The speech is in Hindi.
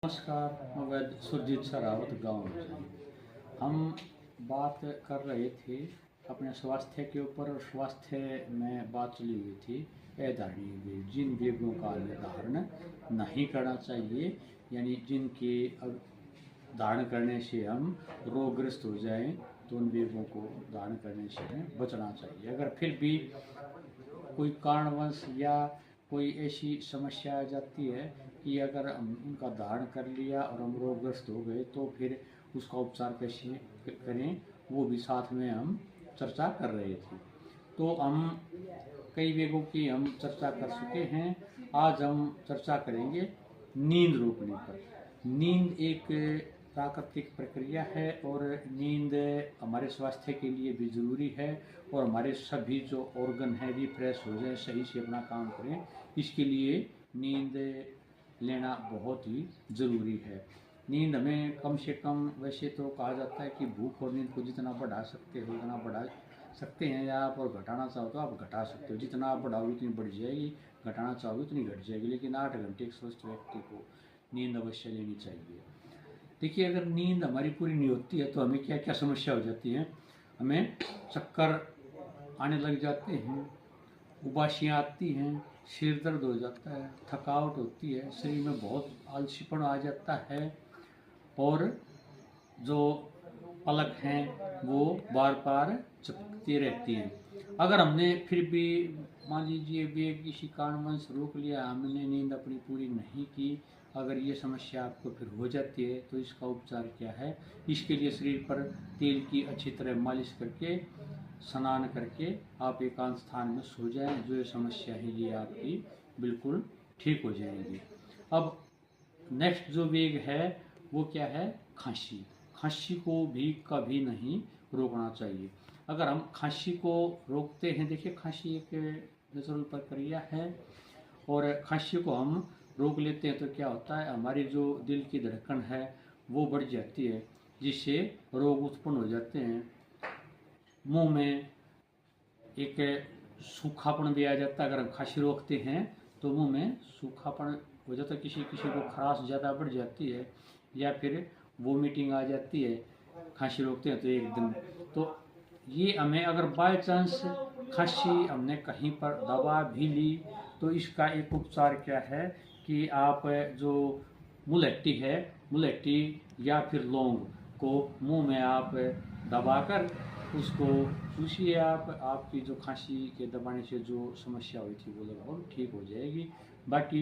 नमस्कार। मैं वैद्य सुरजीत सरावत गाँव में। हम बात कर रहे थे अपने स्वास्थ्य के ऊपर और स्वास्थ्य में बात चली हुई थी अधारणीय वेग, जिन वेगों का निर्धारण नहीं करना चाहिए, यानी जिनके धारण करने से हम रोगग्रस्त हो जाएं, तो उन वेगों को धारण करने से हमें बचना चाहिए। अगर फिर भी कोई कारणवश या कोई ऐसी समस्या आ जाती है कि अगर हम उनका धारण कर लिया और हम रोगग्रस्त हो गए, तो फिर उसका उपचार कैसे करें, वो भी साथ में हम चर्चा कर रहे थे। तो हम कई वेगों की हम चर्चा कर चुके हैं। आज हम चर्चा करेंगे नींद रोकने पर। नींद एक प्राकृतिक प्रक्रिया है और नींद हमारे स्वास्थ्य के लिए भी ज़रूरी है, और हमारे सभी जो ऑर्गन हैं रिफ्रेश हो जाए, सही से अपना काम करें, इसके लिए नींद लेना बहुत ही ज़रूरी है। नींद हमें कम से कम, वैसे तो कहा जाता है कि भूख और नींद को जितना बढ़ा सकते हो उतना बढ़ा सकते हैं, या आप और घटाना चाहो तो आप घटा सकते हो। जितना आप बढ़ाओगे उतनी बढ़ जाएगी, घटाना चाहोगे उतनी घट जाएगी। लेकिन 8 घंटे एक स्वस्थ व्यक्ति को नींद अवश्य लेनी चाहिए। देखिए, अगर नींद हमारी पूरी नहीं होती है तो हमें क्या क्या समस्या हो जाती है। हमें चक्कर आने लग जाते हैं, उबासियाँ आती हैं, सिर दर्द हो जाता है, थकावट होती है, शरीर में बहुत आलसीपन आ जाता है, और जो पलक हैं वो बार बार झपकती रहती हैं। अगर हमने फिर भी मान लीजिए वेग किसी कारणवश रोक लिया, हमने नींद अपनी पूरी नहीं की, अगर ये समस्या आपको फिर हो जाती है, तो इसका उपचार क्या है। इसके लिए शरीर पर तेल की अच्छी तरह मालिश करके, स्नान करके आप एकांत स्थान में सो जाएं। जो ये समस्या है ये आपकी बिल्कुल ठीक हो जाएगी। अब नेक्स्ट जो वेग है वो क्या है, खांसी। खांसी को भी कभी नहीं रोकना चाहिए। अगर हम खांसी को रोकते हैं, देखिए खांसी एक नेचुरल प्रक्रिया है, और खांसी को हम रोक लेते हैं तो क्या होता है, हमारी जो दिल की धड़कन है वो बढ़ जाती है, जिससे रोग उत्पन्न हो जाते हैं। मुंह में एक सूखापन भी आ जाता है। अगर हम खांसी रोकते हैं तो मुंह में सूखापन हो जाता है, किसी किसी को खराश ज़्यादा बढ़ जाती है, या फिर वोमिटिंग आ जाती है खांसी रोकते हैं तो एक दिन। तो ये हमें अगर बाय चांस खांसी हमने कहीं पर दवा भी ली, तो इसका एक उपचार क्या है कि आप जो मुलट्टी है, मुलट्टी या फिर लौंग को मुंह में आप दबाकर उसको चूसिए। आपकी जो खांसी के दबाने से जो समस्या हुई थी वो लगभग ठीक हो जाएगी। बाकी